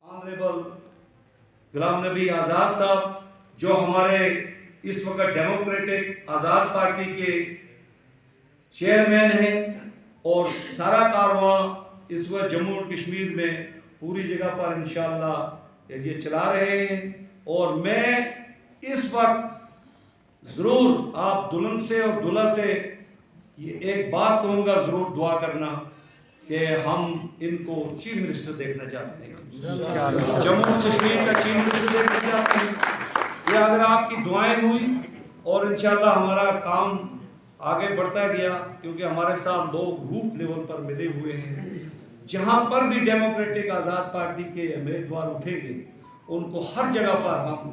Honourable Ghulam نبی آزاد صاحب جو ہمارے اس وقت ڈیموکریٹک آزاد پارٹی کے چیئرمین ہیں اور سارا کارواں اس وقت جموں اور کشمیر میں پوری جگہ پر انشاءاللہ یہ چلا رہے ہیں۔ اور میں اس وقت ضرور آپ دلہن سے اور دلہا سے یہ ایک بات کہوں گا، ضرور دعا کرنا کہ ہم ان کو چیف منسٹر دیکھنا چاہتے ہیں، جموں کشمیر کا چیف منسٹر دیکھنا چاہتے ہیں۔ یہ اگر آپ کی دعائیں ہوئی اور انشاءاللہ ہمارا کام آگے بڑھتا گیا، کیونکہ ہمارے ساتھ لوگ گروپ لیول پر ملے ہوئے ہیں، جہاں پر بھی ڈیموکریٹک آزاد پارٹی کے امیدوار اٹھیں گے ان کو ہر جگہ پر ہم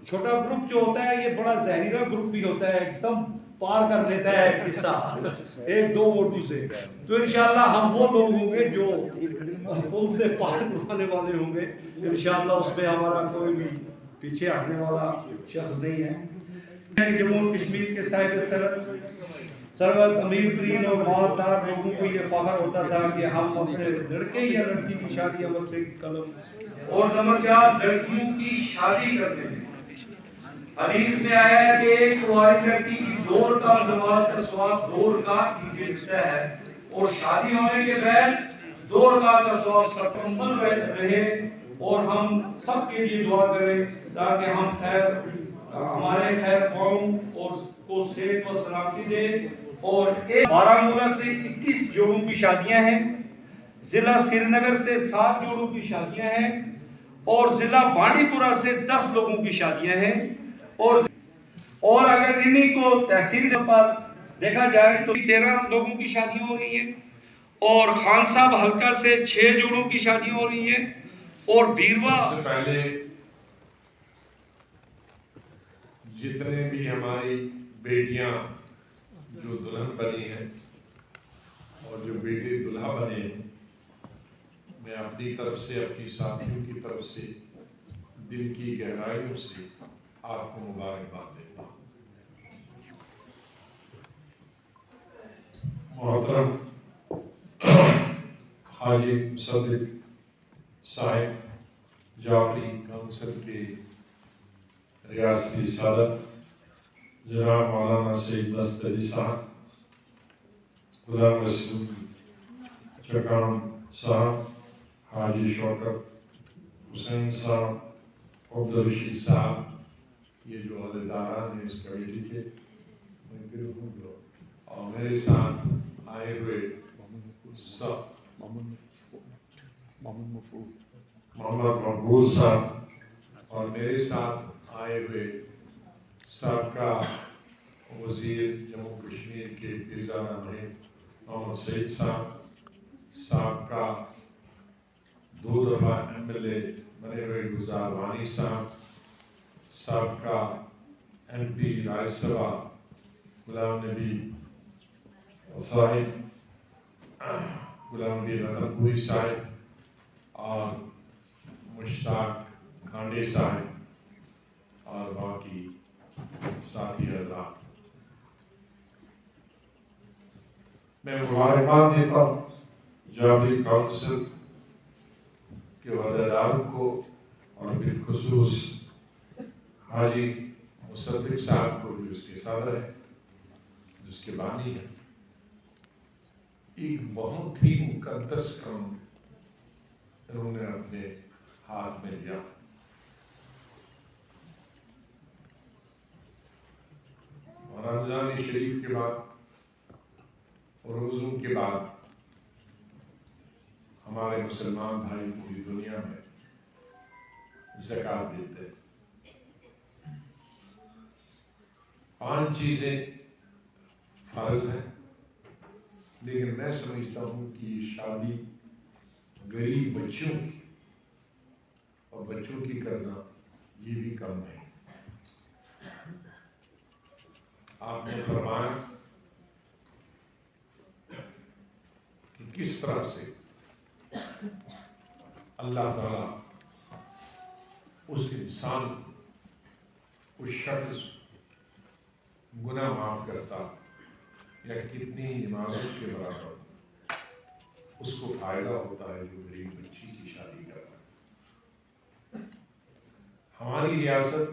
چھوٹا گروپ جو ہوتا ہے یہ بڑا زہریلا گروپ بھی ہوتا ہے، ایک دم پار کر دیتا ہے قصہ ایک دو ووٹوں سے۔ تو انشاءاللہ ہم وہ لوگ ہوں گے جو ان سے پار کروانے والے ہوں گے انشاءاللہ، اس میں ہمارا کوئی بھی پیچھے ہٹنے والا شخص نہیں ہے۔ جموں و کشمیر کے صاحب سرورت امیر ترین اور مالدار لوگوں کو یہ فخر ہوتا تھا کہ ہم اپنے لڑکے یا لڑکی کی شادی عمل سے قلم، اور نمبر 4 لڑکیوں کی شادی کرتے ہیں۔ حدیث میں آیا ہے کہ ایک کنواری لڑکی کی 2 رکعت نماز کا ثواب 2 رکعت کی سے ملتا ہے، اور شادی ہونے کے بعد 2 رکعت کا ثواب سرکمل رہے۔ اور ہم سب کے لیے دعا کریں تاکہ ہم ہمارے خیر قوم اور کو صحت و سلامتی دے۔ اور بارہمولہ سے 21 جوڑوں کی شادیاں ہیں، ضلع سری نگر سے 7 جوڑوں کی شادیاں ہیں، اور ضلع بانڈی پورہ سے 10 لوگوں کی شادیاں ہیں۔ اور اگر انہی کو تحصیل پر دیکھا جائے تو 13 لوگوں کی شادیاں ہو رہی ہیں، اور خان صاحب حلقہ سے 6 جوڑوں کی شادیاں ہو رہی ہیں، اور بیروا سے پہلے جتنے بھی ہماری بیٹیاں جو دلہن بنی ہیں اور جو بیٹے دلہا بنے ہیں، میں اپنی طرف سے اپنی ساتھیوں کی طرف سے دل کی گہرائیوں سے آپ کو مبارکباد دیتا ہوں۔ محترم حاجی مصدق صاحب جعفری کونسل کے ریاستی صدر جناب مولانا سید دستگیر صاحب، غلام رسول چکان صاحب، حاجی شوکت حسین صاحب، عبدالرشید صاحب، یہ جو عہدیداران ہیں اس کمیٹی کے، اور میرے ساتھ آئے ہوئے محمد مقبول صاحب، اور میرے ساتھ آئے ہوئے سابقہ وزیر جموں کشمیر کے پیزارہ مہم محمد سعید صاحب، سابقہ 2 دفعہ MLA بنے ہوئے گلزار وانی صاحب، سابقہ MP راجیہ سبھا غلام نبی صاحب، غلام نبی رتن پوری صاحب، اور مشتاق کھانڈے صاحب، اور باقی ساتھی حضرات، میں مبارکباد دیتا ہوں جعفری کونسل کے عہدیداروں کو، اور بالخصوص حاجی مصدق صاحب کو جو اس کے صدر ہیں، جس کے بانی ہیں۔ ایک بہت ہی مقدس کام انہوں نے اپنے ہاتھ میں لیا۔ رمضان شریف کے بعد اور روزوں کے بعد ہمارے مسلمان بھائی پوری دنیا میں زکوٰۃ دیتے ہیں۔ 5 چیزیں فرض ہیں، لیکن میں سمجھتا ہوں کہ یہ شادی غریب بچوں کی اور بچوں کی کرنا یہ بھی کم ہے۔ آپ نے فرمایا کہ کس طرح سے اللہ تعالیٰ اس انسان کو، اس شخص گناہ معاف کرتا، یا کتنی نمازوں کے برابر اس کو فائدہ ہوتا ہے جو غریب بچی کی شادی کرتا ہے۔ ہماری ریاست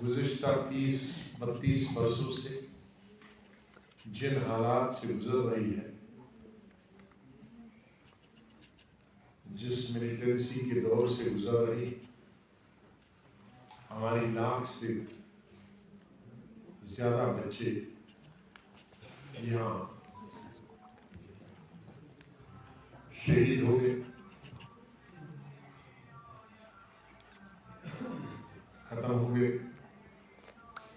گزشتہ 30-32 برسوں سے جن حالات سے گزر رہی ہے، جس ملیٹنسی کے دور سے گزر رہی، ہماری لاکھ سے زیادہ بچے یہاں شہید ہو گئے، ختم ہو گئے۔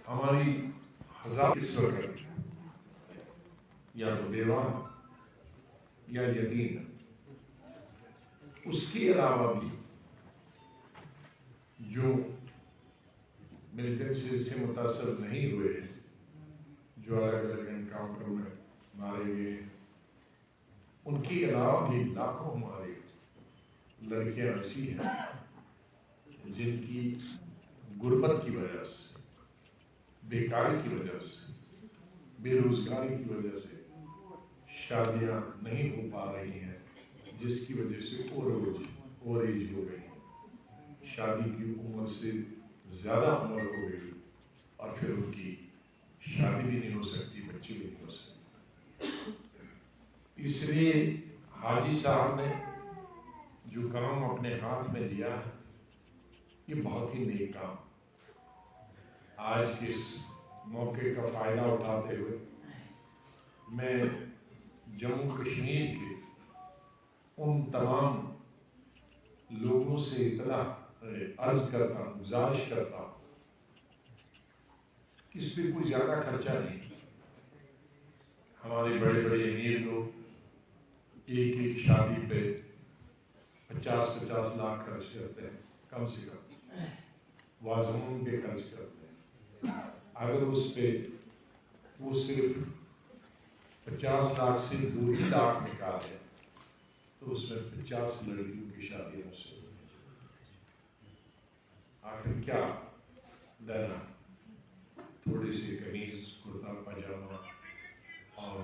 ہماری ہزار اس وقت یا تو بیوہ یا یتیم، اس کے علاوہ بھی جو ملیٹنسی سے متاثر نہیں ہوئے، جو الگ الگ انکاؤنٹر میں مارے گئے، ان کے علاوہ بھی لاکھوں ہماری لڑکیاں ایسی ہیں جن کی غربت کی وجہ سے، بیکاری کی وجہ سے، بے روزگاری کی وجہ سے شادیاں نہیں ہو پا رہی ہیں، جس کی وجہ سے اوور ایج ہو گئی، شادی کی عمر سے زیادہ عمر ہو گئی، اور پھر ان کی شادی بھی نہیں ہو سکتی، بچے بھی نہیں ہو سکتے۔ اس لیے حاجی صاحب نے جو کام اپنے ہاتھ میں لیا ہے، یہ بہت ہی نیک کام۔ آج کے اس موقع کا فائدہ اٹھاتے ہوئے میں جموں کشمیر کے ان تمام لوگوں سے اطلاع عرض کرتا ہوں، گزارش کرتا ہوں کہ اس پہ کوئی زیادہ خرچہ نہیں۔ ہمارے بڑے بڑے امیر لوگ ایک شادی پہ 50-50 لاکھ خرچ کرتے ہیں، کم سے کم وازمون پہ خرچ کرتے ہیں۔ اگر اس پہ وہ صرف 50 لاکھ سے 2 لاکھ نکالے تو اس میں 50 لڑکیوں کی شادی ہو سکتی ہے۔ آخر کیا لینا؟ تھوڑی سی قمیض، کرتا پاجامہ، اور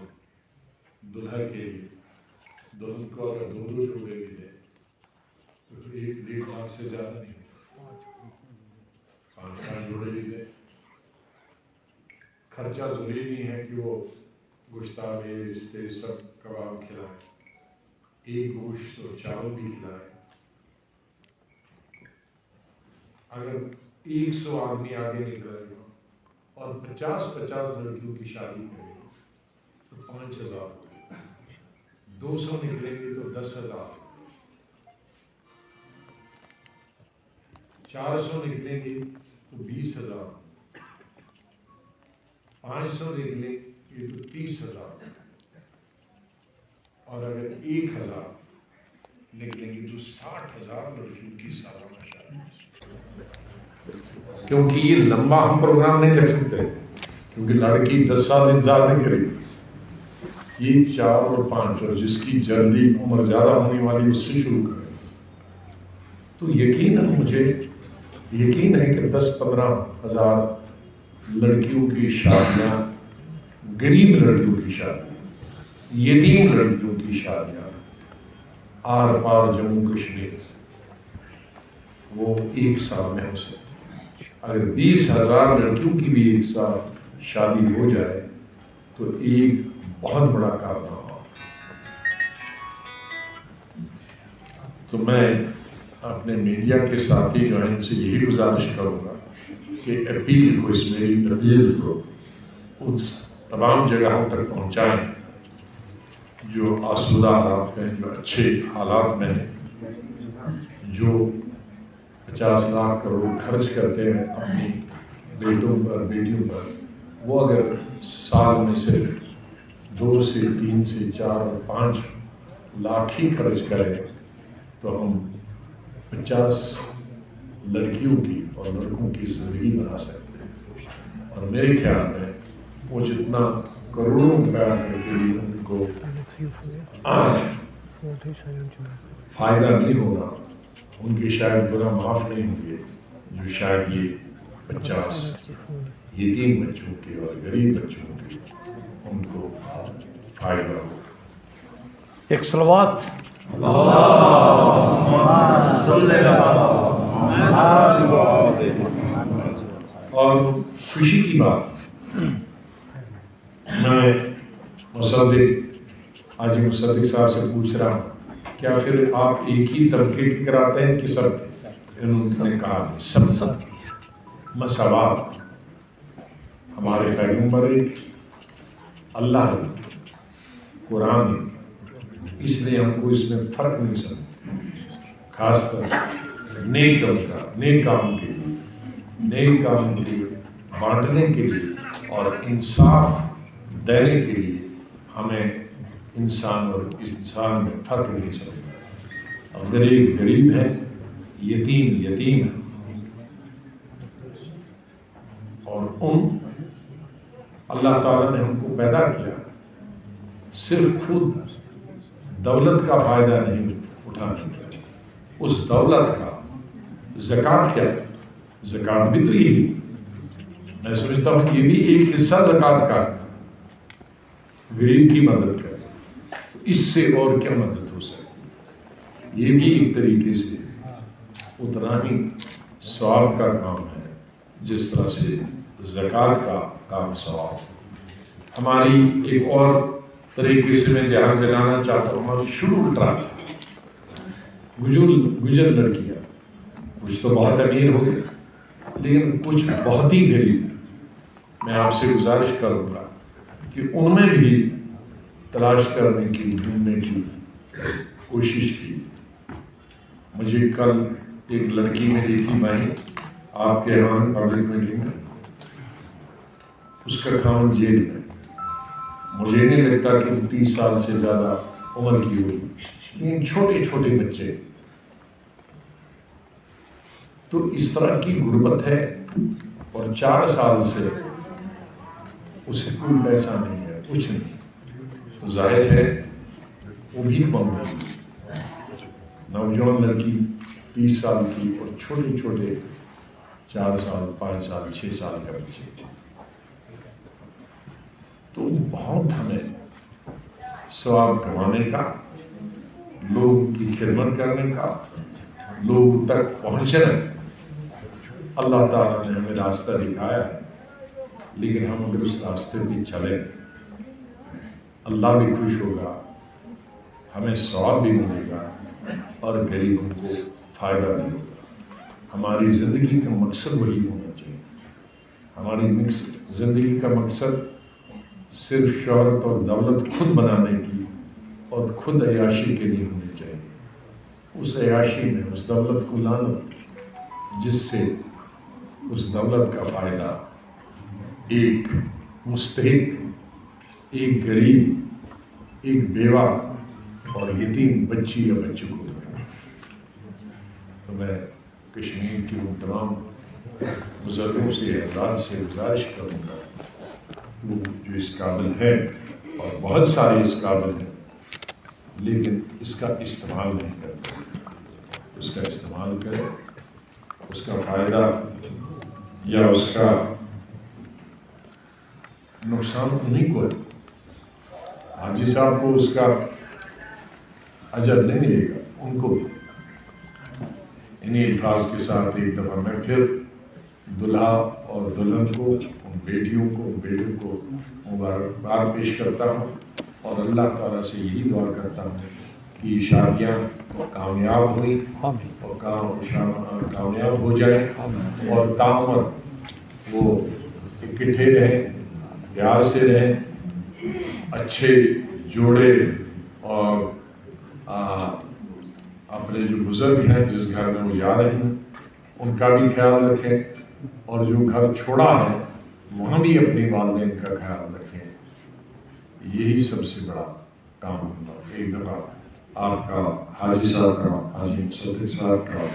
دلہا کے لیے دلہن کو اگر 2 جوڑے بھی دے تو 1.5 لاکھ سے زیادہ نہیں ہوگا، 5 جوڑے بھی دے۔ خرچہ ضروری نہیں ہے کہ وہ گوشتابے، رشتے، سب کباب کھلائے، ایک گوشت اور چاول بھی کھلائے۔ اگر 100 آدمی آگے نکلے گا اور 50 لڑکیوں کی شادی کرے گا تو 5000 ہوگی، 200 نکلیں گے تو 10,000، 400 نکلیں گے تو 20,000، 500 نکلیں گے تو 30,000، اور اگر 1,000 نکلیں گے تو 60,000 لڑکیوں کی سالانہ شادی۔ کیونکہ یہ لمبا ہم پروگرام نہیں کر سکتے، کیونکہ لڑکی 10 سال انتظار نہیں کرے گی، یہ 4 اور 5، اور جس کی جلدی عمر زیادہ ہونے والی اس سے شروع کریں۔ تو یقیناً مجھے یقین ہے کہ 10-15 ہزار لڑکیوں کی شادیاں، غریب لڑکیوں کی شادیاں، یتیم لڑکیوں کی شادیاں آر پار جموں کشمیر وہ 1 سال میں ہو سکتی۔ اگر 20,000 لڑکیوں کی بھی 1 سال شادی ہو جائے تو ایک بہت بڑا کارنامہ۔ تو میں اپنے میڈیا کے ساتھی جو ہیں ان سے یہی گزارش کروں گا کہ اپیل کو، اس میری اپیل کو اس تمام جگہوں تک پہنچائیں جو آسودہ حالات میں، جو اچھے حالات میں ہیں، جو 50 لاکھ کروڑ خرچ کرتے ہیں اپنی بیٹوں پر، بیٹیوں پر، وہ اگر سال میں صرف 2 سے 3 سے 4 اور 5 لاکھ ہی خرچ کریں تو ہم 50 لڑکیوں کی اور لڑکوں کی زندگی بنا سکتے ہیں۔ اور میرے خیال میں وہ جتنا کروڑوں روپیہ کے لیے ان کو فائدہ نہیں ہوگا، ان کے شاید گناہ معاف نہیں ہوں گے، جو شاید یہ 50 یتیم بچوں کے اور غریب بچوں کے ان کو فائدہ ہوگا۔ ایک صلوات اور خوشی کی بات، میں حاجی مصدق صاحب سے پوچھ رہا ہوں، کیا پھر آپ ایک ہی طبقے کی کراتے ہیں کہ سب؟ انہوں نے کہا سب مساوات. ہمارے پیغمبر اللہ قرآن، اس لیے ہم کو اس میں فرق نہیں سمجھتے. خاص طور نیک کام کے لیے، نیک کام کے لیے بانٹنے کے لیے اور انصاف دینے کے لیے ہمیں انسان اور انسان میں فرق نہیں سمجھنا. اور غریب غریب ہے، یتیم یتیم ہے. اور اللہ تعالیٰ نے ہم کو پیدا کیا صرف خود دولت کا فائدہ نہیں اٹھانے کا، اس دولت کا زکوٰۃ کیا ہے؟ زکوٰۃ بھی تو یہی، میں سمجھتا ہوں یہ بھی ایک حصہ زکوٰۃ کا، غریب کی مدد کرے. اس سے اور کیا مدد ہو سکتی؟ یہ بھی ایک طریقے سے اتنا ہی ثواب کا کام ہے جس طرح سے زکوٰۃ کا کام ثواب. ہماری ایک اور طریقے سے میں دھیان دلانا چاہتا ہوں، ہماری شروع ٹرانس گجر لڑکیاں، کچھ تو بہت امیر ہو گئے لیکن کچھ بہت ہی غریب. میں آپ سے گزارش کروں گا کہ ان میں بھی تلاش کرنے کی، ڈھونڈنے کی کوشش کی. مجھے کل ایک لڑکی میں دیکھی میں آپ کے یہاں پبلک میٹنگ میں، اس کا کام جیل میں. مجھے نہیں لگتا کہ 30 سال سے زیادہ عمر کی ہوئی، لیکن چھوٹے چھوٹے بچے. تو اس طرح کی غربت ہے، اور 4 سال سے اسے کوئی پیسہ نہیں ہے، کچھ نہیں. تو ظاہر ہے وہ بھی کم ہے. نوجوان لڑکی 30 سال کی اور چھوٹے چھوٹے 4 سال 5 سال 6 سال کا بچے. تو بہت ہمیں ثواب کمانے کا، لوگوں کی خدمت کرنے کا، لوگوں تک پہنچنا. اللہ تعالیٰ نے ہمیں راستہ دکھایا ہے، لیکن ہم اگر اس راستے پہ چلیں اللہ بھی خوش ہوگا، ہمیں ثواب بھی ملے گا اور غریبوں کو فائدہ بھی ہوگا. ہماری زندگی کا مقصد وہی ہونا چاہیے. ہماری زندگی کا مقصد صرف شہرت اور دولت خود بنانے کی اور خود عیاشی کے لیے ہونی چاہیے. اس عیاشی میں اس دولت کو لانا جس سے اس دولت کا فائدہ ایک مستحق، ایک غریب، ایک بیوہ اور یتیم بچی یا بچوں کو ملے. تو میں کشمیر کی ان تمام بزرگوں سے، حضرات سے گزارش کروں گا وہ جو اس قابل ہے، اور بہت سارے اس قابل ہیں لیکن اس کا استعمال نہیں کرتے، اس کا استعمال کریں. اس کا فائدہ یا اس کا نقصان انہیں کو ہے. حاجی صاحب کو اس کا اجر نہیں ملے گا، ان کو. انہیں الفاظ کے ساتھ ایک دفعہ میں پھر دلہا اور دلہن کو، ان بیٹیوں کو، ان بیٹوں کو مبارکباد پیش کرتا ہوں، اور اللہ تعالیٰ سے یہی دعا کرتا ہوں کہ شادیاں کامیاب ہوئی اور کامیاب ہو جائیں، اور تاعمر وہ اکٹھے رہیں، پیار سے رہیں، اچھے جوڑے. اور اپنے جو بزرگ ہیں جس گھر میں وہ جا رہے ہیں ان کا بھی خیال رکھیں، اور جو گھر چھوڑا ہے وہاں بھی اپنے والدین کا خیال رکھیں. یہی سب سے بڑا کام ہوگا. ایک دفعہ آپ کا، حاجی صاحب کا، حاجی مصدق صاحب کا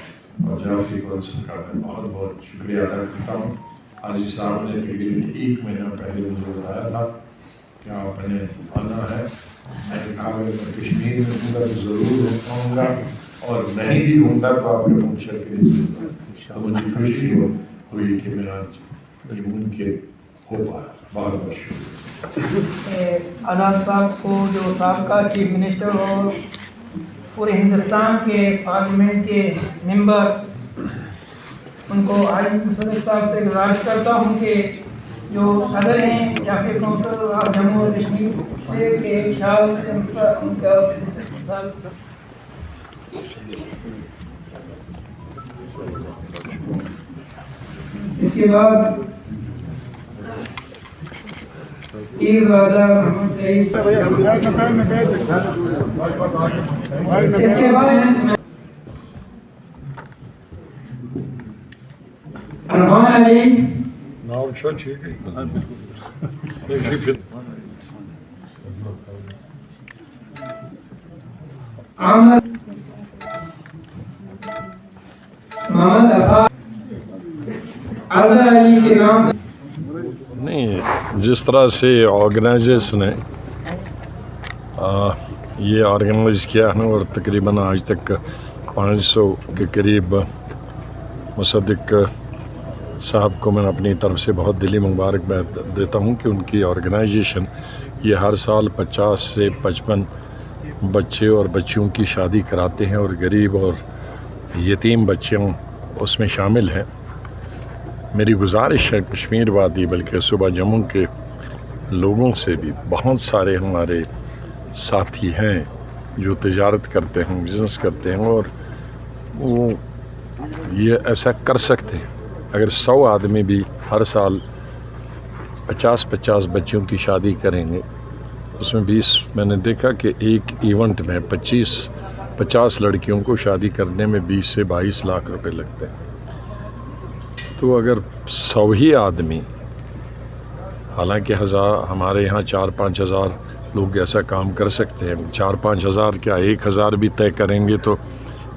اور جعفری کونسل کا میں بہت بہت شکریہ ادا کرتا ہوں. حاجی صاحب نے تقریباً 1 مہینہ پہلے مجھے بتایا تھا کہ آپ نے آنا ہے. میں نے کہا اگر میں کشمیر میں ہوں گا تو ضرور آؤں گا، اور نہیں بھی ہوں گا تو آپ کے منشر کے لیے ضرور. تو مجھے خوشی ہوئی کہ میں آج یہ ممکن ہو پایا. بہت بہت شکریہ. آزاد صاحب کو جو سابقہ چیف منسٹر اور پورے ہندوستان کے پارلیمنٹ کے ممبر ان کو عارف مصدق صاحب سے گزارش کرتا ہوں کہ جو صدر ہیں جعفر کونسل اور جموں و کشمیر کے ایک شال ان کا اس کے بعد عید راجہ محمد سعید، اس کے بعد ارمان علی، احمد محمد افا، اظہر علی کے نام سے نہیں، جس طرح سے آرگنائزرز نے یہ آرگنائز کیا ہے اور تقریباً آج تک 500 کے قریب مصدق صاحب کو میں اپنی طرف سے بہت دلی مبارکباد دیتا ہوں کہ ان کی آرگنائزیشن یہ ہر سال 50 سے 55 بچے اور بچیوں کی شادی کراتے ہیں اور غریب اور یتیم بچوں اس میں شامل ہیں۔ میری گزارش ہے کشمیر وادی بلکہ صوبہ جموں کے لوگوں سے بھی، بہت سارے ہمارے ساتھی ہیں جو تجارت کرتے ہیں، بزنس کرتے ہیں اور وہ یہ ایسا کر سکتے ہیں۔ اگر 100 آدمی بھی ہر سال 50 بچوں کی شادی کریں گے، اس میں 20 میں نے دیکھا کہ ایک ایونٹ میں 50 لڑکیوں کو شادی کرنے میں 20 سے 22 لاکھ روپے لگتے ہیں۔ تو اگر 100 ہی آدمی، حالانکہ ہمارے یہاں 4-5 ہزار لوگ ایسا کام کر سکتے ہیں، 4-5 ہزار کیا 1000 بھی طے کریں گے تو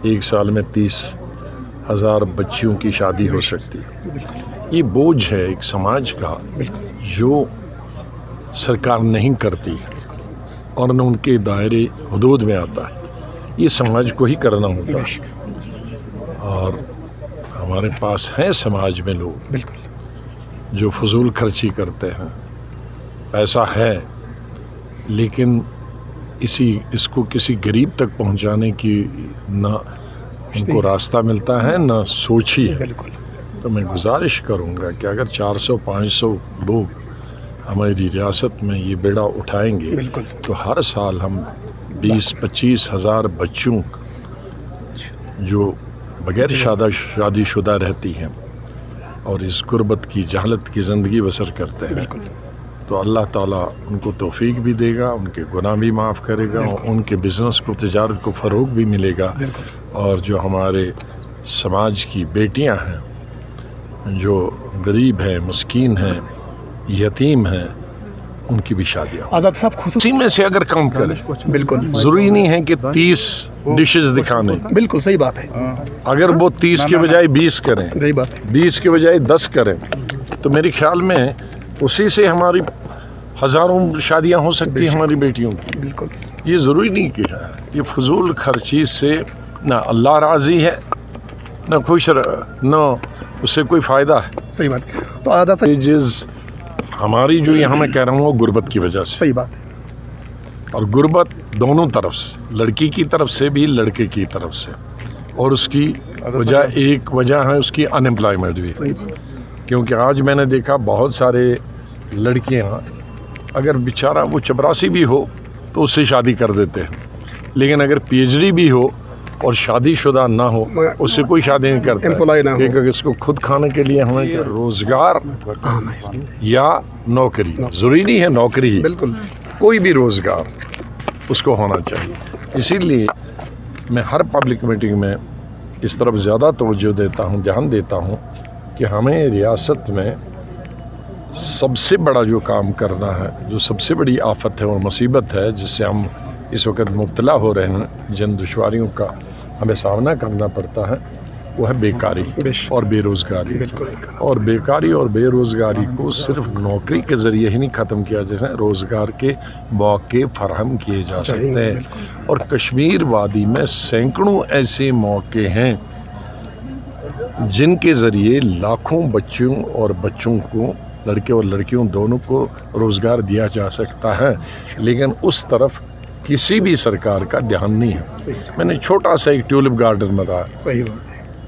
ایک سال میں 30,000 بچیوں کی شادی ہو سکتی ہے۔ یہ بوجھ ہے ایک سماج کا جو سرکار نہیں کرتی اور نہ ان کے دائرے حدود میں آتا ہے، یہ سماج کو ہی کرنا ہوتا ہے۔ اور ہمارے پاس ہیں سماج میں لوگ جو فضول خرچی کرتے ہیں، پیسہ ہے لیکن اس کو کسی غریب تک پہنچانے کی نہ ان کو راستہ ملتا ہے نہ سوچ ہی ہے۔ تو میں گزارش کروں گا کہ اگر 400-500 لوگ ہماری ریاست میں یہ بیڑا اٹھائیں گے تو ہر سال ہم 20-25 ہزار بچوں جو بغیر شادی شدہ رہتی ہیں اور اس غربت کی جہالت کی زندگی بسر کرتے ہیں، تو اللہ تعالیٰ ان کو توفیق بھی دے گا، ان کے گناہ بھی معاف کرے گا، اور ان کے بزنس کو، تجارت کو فروغ بھی ملے گا، اور جو ہمارے سماج کی بیٹیاں ہیں جو غریب ہیں، مسکین ہیں، یتیم ہیں، ان کی بھی شادیاں آزاد صاحب خصوصی اسی میں سے اگر کام کریں۔ بالکل ضروری نہیں ہے کہ 30 ڈشز دکھانے، بالکل صحیح بات ہے، اگر وہ 30 کے بجائے 20 کریں، صحیح بات ہے، 20 کے بجائے 10 کریں، تو میرے خیال میں اسی سے ہماری ہزاروں شادیاں ہو سکتی ہیں ہماری بیٹیوں کی۔ بالکل یہ ضروری نہیں کہ یہ فضول خرچی سے نہ اللہ راضی ہے، نہ خوش نہ اس سے کوئی فائدہ ہے۔ صحیح بات ہے۔ تو آزاد صاحب چیز ہماری جو یہاں میں کہہ رہا ہوں وہ غربت کی وجہ سے، صحیح بات ہے، اور غربت دونوں طرف سے، لڑکی کی طرف سے بھی لڑکے کی طرف سے، اور اس کی وجہ ایک وجہ ہے اس کی ان امپلائمنٹ بھی، کیونکھ آج میں نے دیکھا بہت سارے لڑکیاں اگر بیچارہ وہ چپراسی بھی ہو تو اس سے شادی کر دیتے ہیں، لیکن اگر پی ایچ ڈی بھی ہو اور شادی شدہ نہ ہو اس سے کوئی شادی نہیں کرتا امپلائی نہ ہو، کیونکہ اس کو خود کھانے کے لیے ہمیں کیا روزگار یا نوکری، ضروری نہیں ہے نوکری ہی، بالکل کوئی بھی روزگار اس کو ہونا چاہیے۔ اسی لیے میں ہر پبلک میٹنگ میں اس طرف زیادہ توجہ دیتا ہوں، دھیان دیتا ہوں کہ ہمیں ریاست میں سب سے بڑا جو کام کرنا ہے، جو سب سے بڑی آفت ہے اور مصیبت ہے جس سے ہم اس وقت مبتلا ہو رہے ہیں، جن دشواریوں کا ہمیں سامنا کرنا پڑتا ہے، وہ ہے بیکاری اور بے روزگاری۔ اور بیکاری اور بے روزگاری کو صرف نوکری کے ذریعے ہی نہیں ختم کیا جا سکتا، روزگار کے موقع فراہم کیے جا سکتے ہیں، اور کشمیر وادی میں سینکڑوں ایسے موقع ہیں جن کے ذریعے لاکھوں بچوں اور بچوں کو، لڑکے اور لڑکیوں دونوں کو روزگار دیا جا سکتا ہے، لیکن اس طرف کسی بھی سرکار کا دھیان نہیں ہے۔ میں نے چھوٹا سا ایک ٹیولپ گارڈن بتایا، صحیح بات ہے،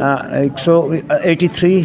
183,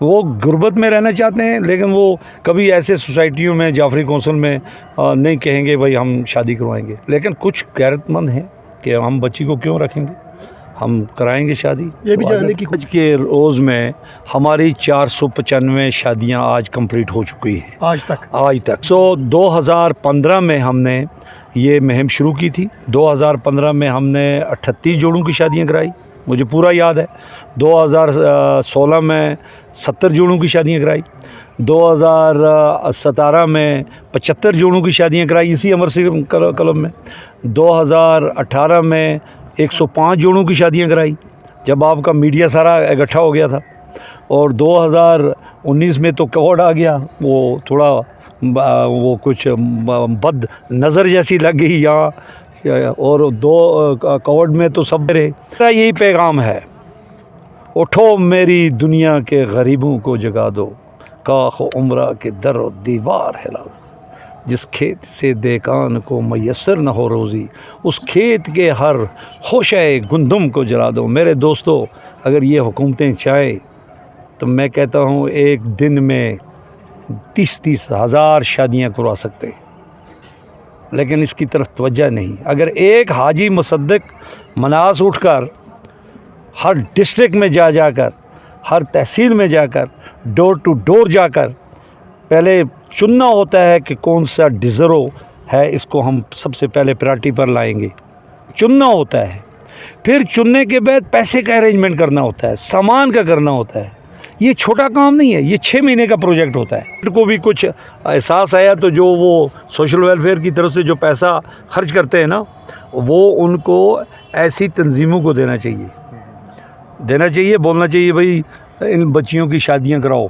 وہ غربت میں رہنا چاہتے ہیں، لیکن وہ کبھی ایسے سوسائٹیوں میں جعفری کونسل میں نہیں کہیں گے بھائی ہم شادی کروائیں گے، لیکن کچھ غیرت مند ہیں کہ ہم بچی کو کیوں رکھیں گے، ہم کرائیں گے شادی۔ یہ بھی جاننے کی آج کے روز میں ہماری 495 شادیاں آج کمپلیٹ ہو چکی ہیں آج تک 2015 میں ہم نے یہ مہم شروع کی تھی۔ 2015 میں ہم نے 38 جوڑوں کی شادیاں کرائی، مجھے پورا یاد ہے۔ 2016 میں 70 جوڑوں کی شادیاں کرائی۔ 2017 میں 75 جوڑوں کی شادیاں کرائی اسی امر سنگھ کلب میں۔ 2018 میں 105 جوڑوں کی شادیاں کرائی جب آپ کا میڈیا سارا اکٹھا ہو گیا تھا، اور 2019 میں تو کووڈ آ گیا، وہ تھوڑا وہ کچھ بد نظر جیسی لگ گئی یہاں، اور کووڈ میں تو سب رہے۔ میرا یہی پیغام ہے، اٹھو میری دنیا کے غریبوں کو جگا دو، کاخ عمرہ کے در و دیوار ہلا دو، جس کھیت سے دیکان کو میسر نہ ہو روزی، اس کھیت کے ہر خوشہ گندم کو جلا دو۔ میرے دوستو، اگر یہ حکومتیں چاہیں تو میں کہتا ہوں ایک دن میں 30 ہزار شادیاں کروا سکتے ہیں، لیکن اس کی طرف توجہ نہیں۔ اگر ایک حاجی مصدق مناس اٹھ کر ہر ڈسٹرکٹ میں جا کر، ہر تحصیل میں جا کر، ڈور ٹو ڈور جا کر پہلے چننا ہوتا ہے کہ کون سا ڈیزرو ہے، اس کو ہم سب سے پہلے پرائرٹی پر لائیں گے، چننا ہوتا ہے۔ پھر چننے کے بعد پیسے کا ارینجمنٹ کرنا ہوتا ہے، سامان کا کرنا ہوتا ہے۔ یہ چھوٹا کام نہیں ہے، یہ 6 مہینے کا پروجیکٹ ہوتا ہے۔ ان کو بھی کچھ احساس آیا تو جو وہ سوشل ویلفیئر کی طرف سے جو پیسہ خرچ کرتے ہیں نا، وہ ان کو ایسی تنظیموں کو دینا چاہیے، بولنا چاہیے بھائی ان بچیوں کی شادیاں کراؤ۔